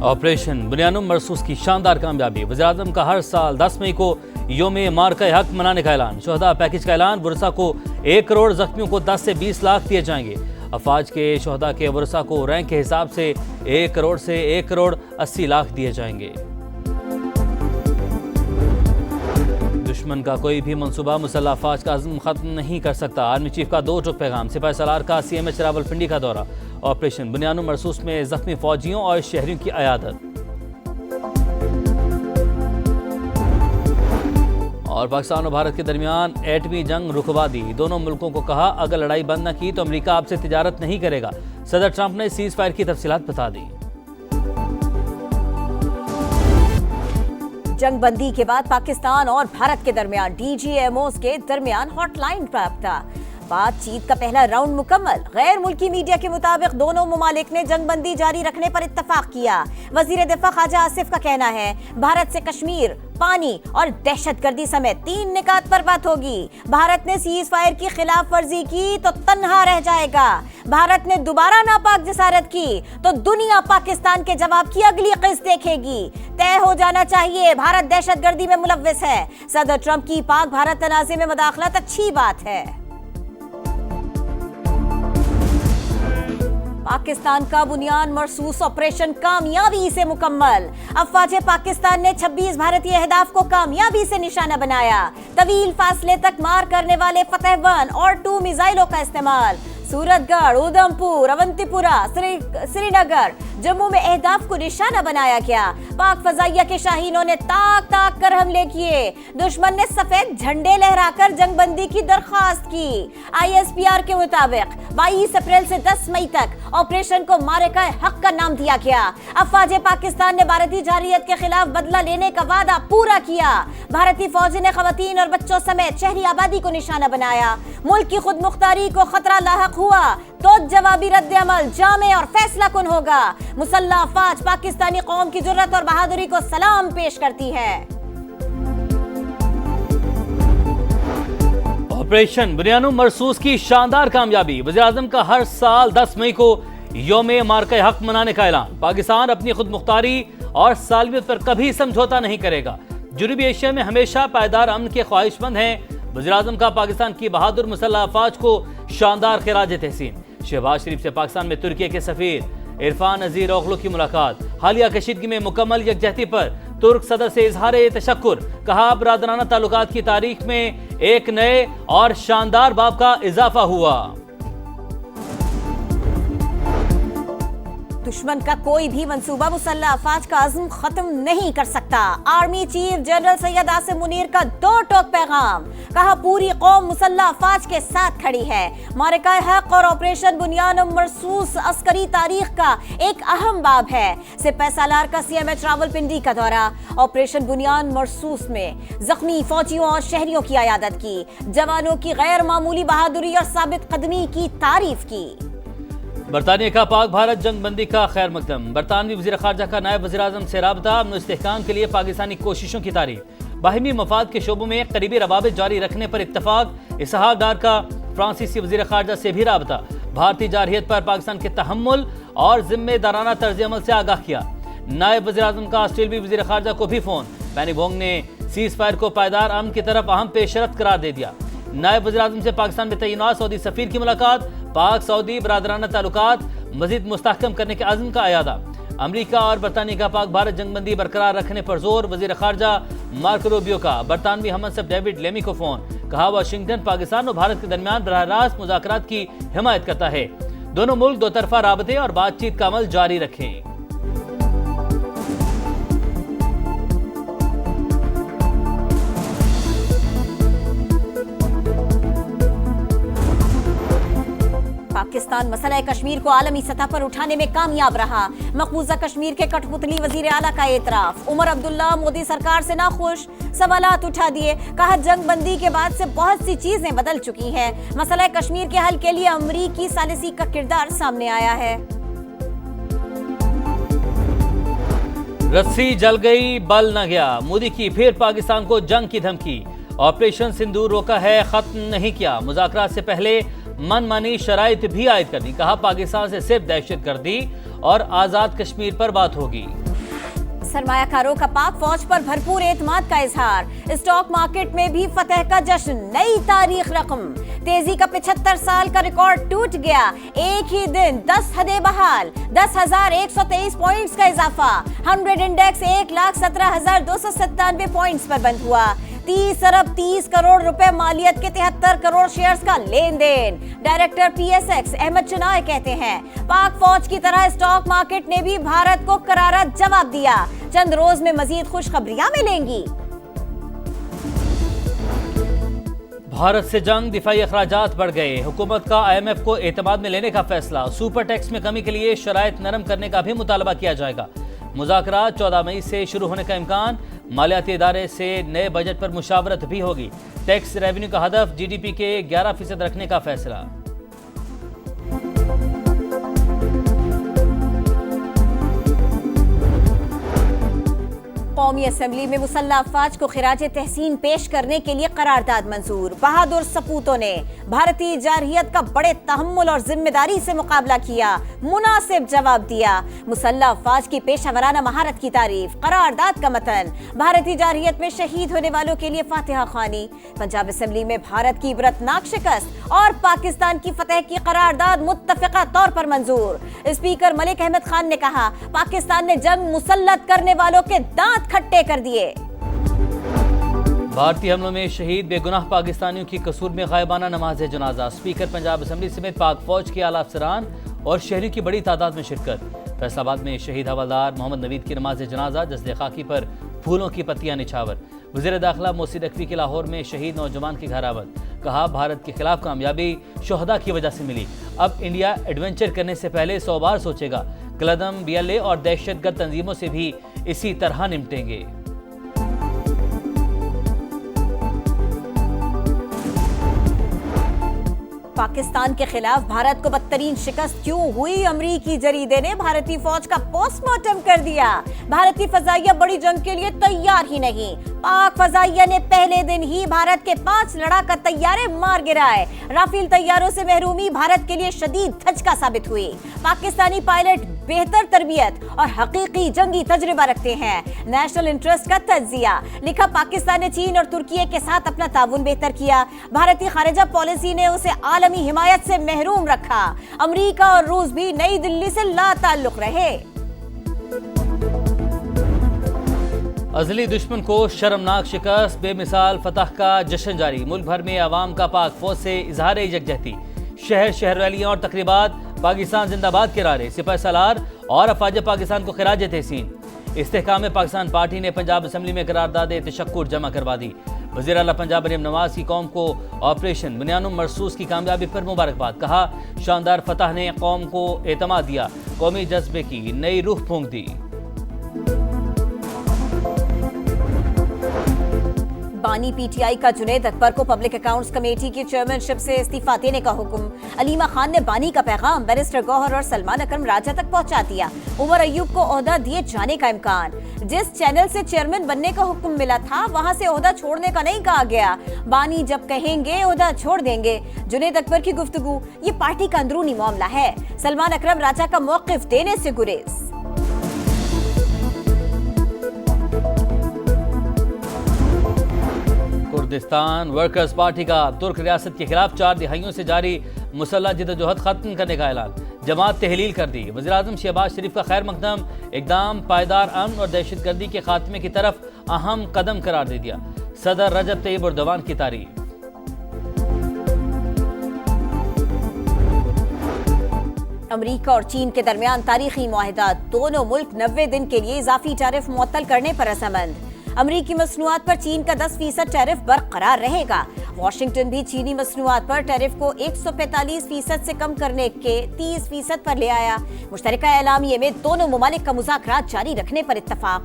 Operation بنیان مرصوص کی شاندار کامیابی، وزیراعظم کا ہر سال 10 مئی کو یوم مارکہ حق منانے کا اعلان، شہداء پیکج کا اعلان، ورثاء کو 1 کروڑ، زخمیوں کو 10 سے 20 لاکھ دیے جائیں گے۔ افواج کے شہداء کے ورثاء کو رینک کے حساب سے 1 کروڑ سے 1 کروڑ 80 لاکھ دیے جائیں گے۔ دشمن کا کوئی بھی منصوبہ مسلح افواج کا عزم ختم نہیں کر سکتا، آرمی چیف کا 2 ٹوک پیغام، سپاہی سالار کا CMH راولپنڈی کا دورہ، آپریشن بنیان مرصوص میں زخمی فوجیوں اور شہریوں کی عیادت۔ اور پاکستان اور بھارت کے درمیان ایٹمی جنگ رخوا دی، دونوں ملکوں کو کہا اگر لڑائی بند نہ کی تو امریکہ آپ سے تجارت نہیں کرے گا، صدر ٹرمپ نے سیز فائر کی تفصیلات بتا دی۔ جنگ بندی کے بعد پاکستان اور بھارت کے درمیان DGMOs کے درمیان ہاٹ لائن رابطہ، بات چیت کا پہلا راؤنڈ مکمل، غیر ملکی میڈیا کے مطابق دونوں ممالک نے جنگ بندی جاری رکھنے پر اتفاق کیا۔ وزیر دفاع خواجہ آصف کا کہنا ہے بھارت سے کشمیر، پانی اور دہشت گردی سمیت 3 نکات پر بات ہوگی۔ بھارت نے سیز فائر کی خلاف ورزی کی تو تنہا رہ جائے گا، بھارت نے دوبارہ ناپاک جسارت کی تو دنیا پاکستان کے جواب کی اگلی قسط دیکھے گی۔ طے ہو جانا چاہیے بھارت دہشت گردی میں ملوث ہے، صدر ٹرمپ کی پاک بھارت تنازع میں مداخلت اچھی بات ہے۔ پاکستان کا بنیان مرصوص آپریشن کامیابی سے مکمل، افواج پاکستان نے 26 بھارتی اہداف کو کامیابی سے نشانہ بنایا، طویل فاصلے تک مار کرنے والے فتح 1 اور 2 میزائلوں کا استعمال، سورت گڑھ، اودھمپور، اونتی پورہ، سری نگر، جموں میں اہداف کو نشانہ بنایا گیا۔ پاک فضائیہ کے شاہینوں نے تاک تاک کر حملے کیے، دشمن نے سفید جھنڈے لہرا کر جنگ بندی کی درخواست کی۔ ISPR کے مطابق 22 اپریل سے 10 مئی تک آپریشن کو مارکہ حق کا نام دیا گیا۔ افواج پاکستان نے بھارتی جارحیت کے خلاف بدلہ لینے کا وعدہ پورا کیا۔ بھارتی فوج نے خواتین اور بچوں سمیت شہری آبادی کو نشانہ بنایا۔ ملک کی خود مختاری کو خطرہ لاحق ہوا تو جوابی رد عمل جامع اور فیصلہ کن ہوگا۔ مسلح افواج پاکستانی قوم کی جرأت اور بہادری کو سلام پیش کرتی ہے۔ آپریشن بنیان مرصوص کی شاندار کامیابی، وزیراعظم کا ہر سال 10 مئی کو یوم مارکہ حق منانے کا اعلان، پاکستان اپنی خود مختاری اور سالمیت پر کبھی سمجھوتا نہیں کرے گا، جنوبی ایشیا میں ہمیشہ پائیدار امن کے خواہش مند ہیں، وزیراعظم کا پاکستان کی بہادر مسلح افواج کو شاندار خراج تحسین، شہباز شریف سے پاکستان میں ترکی کے سفیر عرفان عزیر اوغلو کی ملاقات، حالیہ کشیدگی میں مکمل یکجہتی پر ترک صدر سے اظہار تشکر، کہا برادرانہ تعلقات کی تاریخ میں ایک نئے اور شاندار باب کا اضافہ ہوا۔ دشمن کا کوئی بھی منصوبہ مسلح افواج کا عزم ختم نہیں کر سکتا، army chief general Syed Asim Munir کا 2 ٹوک پیغام، کہا پوری قوم مسلح افواج کے ساتھ کھڑی ہے۔ مارکہ حق اور آپریشن بنیان مرصوص عسکری تاریخ کا ایک اہم باب ہے۔ سپاہی سالار کا CMH راولپنڈی کا دورہ، آپریشن بنیان مرصوص میں زخمی فوجیوں اور شہریوں کی عیادت کی، جوانوں کی غیر معمولی بہادری اور ثابت قدمی کی تعریف کی۔ برطانیہ کا پاک بھارت جنگ بندی کا خیر مقدم، برطانوی وزیر خارجہ کا نائب وزیر اعظم سے رابطہ، امن و استحکام کے لیے پاکستانی کوششوں کی تعریف، باہمی مفاد کے شعبوں میں قریبی روابط جاری رکھنے پر اتفاق، اسحاق ڈار کا فرانسیسی وزیر خارجہ سے بھی رابطہ، بھارتی جارحیت پر پاکستان کے تحمل اور ذمہ دارانہ طرز عمل سے آگاہ کیا، نائب وزیر اعظم کا آسٹریلوی وزیر خارجہ کو بھی فون، پینی بونگ نے سیز فائر کو پائیدار امن کی طرف اہم پیش رفت قرار دے دیا، نائب وزیر اعظم سے پاکستان میں تعینات سعودی سفیر کی ملاقات، پاک سعودی برادرانہ تعلقات مزید مستحکم کرنے کے عزم کا اعادہ، امریکہ اور برطانیہ کا پاک بھارت جنگ بندی برقرار رکھنے پر زور، وزیر خارجہ مارکو روبیو کا برطانوی ہم منصب ڈیوڈ لیمی کو فون، کہا واشنگٹن پاکستان اور بھارت کے درمیان براہ راست مذاکرات کی حمایت کرتا ہے، دونوں ملک 2 طرفہ رابطے اور بات چیت کا عمل جاری رکھیں۔ پاکستان مسئلہ کشمیر کو عالمی سطح پر اٹھانے میں کامیاب رہا، مقبوضہ کشمیر کے کٹھ پتلی وزیر اعلیٰ کا اعتراف، عمر عبداللہ مودی سرکار سے ناخوش، سوالات اٹھا دیے، کہا جنگ بندی کے بعد سے بہت سی چیزیں بدل چکی ہیں، مسئلہ کشمیر کے حل کے لیے امریکی ثالثی کا کردار سامنے آیا ہے۔ رسی جل گئی بل نہ گیا، مودی کی پھر پاکستان کو جنگ کی دھمکی، آپریشن سندور روکا ہے ختم نہیں کیا، مذاکرات سے پہلے من مانی شرائط بھی عائد کرنی، کہا پاکستان سے صرف دہشت گردی اور آزاد کشمیر پر بات ہوگی۔ सरमाया कारों का पाक फौज पर भरपूर एतमाद का इजहार। स्टॉक मार्केट में भी फतह का जश्न, नई तारीख रकम। तेजी का 75 साल का रिकॉर्ड टूट गया। एक ही दिन 10 हदें बहाल, 10,123 पॉइंट्स का इजाफा। 100 इंडेक्स 1,17,297 पॉइंट्स पर बंद हुआ। 30 अरब 30 करोड़ रुपए मालियत के 73 करोड़ शेयर्स का लेन देन। डायरेक्टर PSX अहमद चुनाय कहते हैं, पाक फौज की तरह स्टॉक मार्केट ने भी भारत को करारा जवाब दिया। चंद रोज में मजीद खुशखबरियां मिलेंगी। भारत से जंग, दिफाई अखराजात बढ़ गए। हुकूमत का IMF को एतमाद में लेने का फैसला। सुपर टैक्स में कमी के लिए शराइत नरम करने का भी मुतालबा किया जाएगा। मुज़ाकरात 14 मई से शुरू होने का इम्कान। मालियाती इदारे से नए बजट पर मुशावरत भी होगी। टैक्स रेवेन्यू का हदफ GDP के 11% रखने का फैसला। कौमी असेंबली में मुसल्लह अफवाज को खिराजे तहसीन पेश करने के लिए करारदाद मंजूर। बहादुर सपूतों ने भारतीय जारहियत का बड़े तहम्मुल और जिम्मेदारी से मुकाबला किया, मुनासिब जवाब दिया। मुसल्लह अफवाज की पेशावराना महारत की तारीफ। करारदाद का मतन, भारतीय जारहियत में शहीद होने वालों के लिए फातिहा ख्वानी। पंजाब असेंबली में भारत की इबरतनाक शिकस्त और पाकिस्तान की फतह की करारदाद मुत्तफिका तौर पर मंजूर। स्पीकर मलिक अहमद खान ने कहा, पाकिस्तान ने जंग मुसल्लत करने वालों के दांत खट्टे कर दिए। भारतीय हमलों में शहीद बेगुनाह पाकिस्तानियों की कसूर में गायबाना नमाज जनाजा। स्पीकर पंजाब असेंबली समेत पाक फौज के आला अफसरान और शहरियों की बड़ी तादाद में शिरकत। फैसलाबाद में शहीद हवलदार मोहम्मद नवीद की नमाज जनाजा, जज्दे खाकी पर फूलों की पत्तियां निछावर। वज़ीर दाखिला मोहसिन नकवी के लाहौर में शहीद नौजवान की घरावत। कहा, भारत के खिलाफ कामयाबी शोहदा की वजह से मिली। अब इंडिया एडवेंचर करने से पहले 100 बार सोचेगा। कलदम, BLA और दहशतगर्द तंजीमों से भी इसी तरह निपटेंगे। पाकिस्तान के खिलाफ भारत को बदतरीन शिकस्त क्यों हुई? अमरीकी जरीदे ने भारतीय फौज का पोस्टमार्टम कर दिया। भारतीय फजाइया बड़ी जंग के लिए तैयार ही नहीं। पाक फजाइया ने पहले दिन ही भारत के 5 लड़ाका तैयारे मार गिराए। राफेल तैयारों से महरूमी भारत के लिए शदीद धचका साबित हुई। पाकिस्तानी पायलट बेहतर तरबियत और हकीकी जंगी तजुर्बा रखते हैं। नेशनल इंटरेस्ट का तज्जिया। लिखा, पाकिस्तान ने चीन और तुर्की के साथ अपना ताउन बेहतर किया। भारतीय खारिजा पॉलिसी ने उसे आलमी हिमायत से महरूम रखा। अमेरिका और रूस भी नई दिल्ली से लाताल्लुक रहे। अजली दुश्मन को शर्मनाक शिकस्त, बेमिसाल फतह का जश्न जारी। मुल्क भर में अवाम का पाक फौज से इजहार यकजहती। शहर शहर रैलियां और तकरीबात पाकिस्तान जिंदाबाद के नारे। सिपह सलार और अफवाज पाकिस्तान को खिराज तहसीन। इस्तेहकाम पाकिस्तान पार्टी ने पंजाब असेंबली में करारदाद तशक्कुर जमा करवा दी। वज़ीर आला पंजाब मरियम नवाज की कौम को ऑपरेशन बुनियानुम मरसूस की कामयाबी पर मुबारकबाद। कहा, शानदार फतह ने कौम को एतमाद दिया, कौमी जज्बे की नई रूह फूंक दी। बानी PTI का जुनैद अकबर को पब्लिक अकाउंट्स कमेटी की चेयरमैनशिप से इस्तीफा देने का हुक्म। अलीमा खान ने बानी का पैगाम बैरिस्टर गौहर और सलमान अकरम राजा तक पहुंचा दिया। उमर अयूब को ओहदा दिए जाने का इम्कान। जिस चैनल से चेयरमैन बनने का हुक्म मिला था, वहां से ओहदा छोड़ने का नहीं कहा गया। बानी जब कहेंगे ओहदा छोड़ देंगे। जुनैद अकबर की गुफ्तगू, ये पार्टी का अंदरूनी मामला है। सलमान अकरम राजा का मौकिफ देने से गुरेज। कुर्दिस्तान वर्कर्स पार्टी का तुर्क रियासत के खिलाफ 4 दिहाइयों से जारी मुसल्लह जिद्दोजहद खत्म करने का ऐलान। जमात तहलील कर दी। वज़ीर आज़म शहबाज शरीफ का खैर मकदम इकदाम पायदार अमन और दहशतगर्दी के खात्मे की तरफ अहम कदम करार दे दिया। सदर रजब तैयब एर्दोगान की तारीफ। अमेरिका और चीन के दरमियान तारीखी मुआहिदा। दोनों मुल्क 90 दिन के लिए इजाफी टैरिफ मुअत्तल करने पर रजामंद। अमरीकी मसनूआत पर चीन का 10% टैरिफ बरकरार रहेगा। वाशिंगटन भी चीनी मसनूआत पर टैरिफ को 145% से कम करने के 30% पर ले आया। मुश्तरका एलामिये में दोनों मुमालिक का मुज़ाकरात जारी रखने पर इत्तफाक।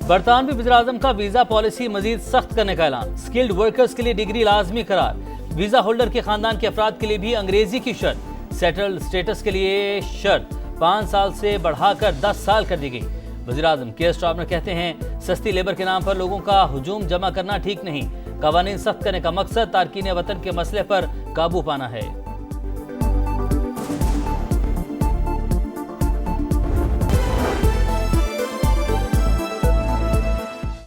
बरतानवी वज़ीर-ए-आज़म का वीजा पॉलिसी मजीद सख्त करने का ऐलान। स्किल्ड वर्कर्स के लिए डिग्री लाजमी करार। वीजा होल्डर के खानदान के अफराद के लिए भी अंग्रेजी की शर्त। सेटल्ड स्टेटस के लिए शर्त 5 साल से बढ़ाकर 10 साल कर दी गई। वज़ीर-ए-आज़म केयर स्टार्मर कहते हैं, सस्ती लेबर के नाम पर लोगों का हुजूम जमा करना ठीक नहीं। कवानीन सख्त करने का मकसद तारकीन वतन के मसले पर काबू पाना है।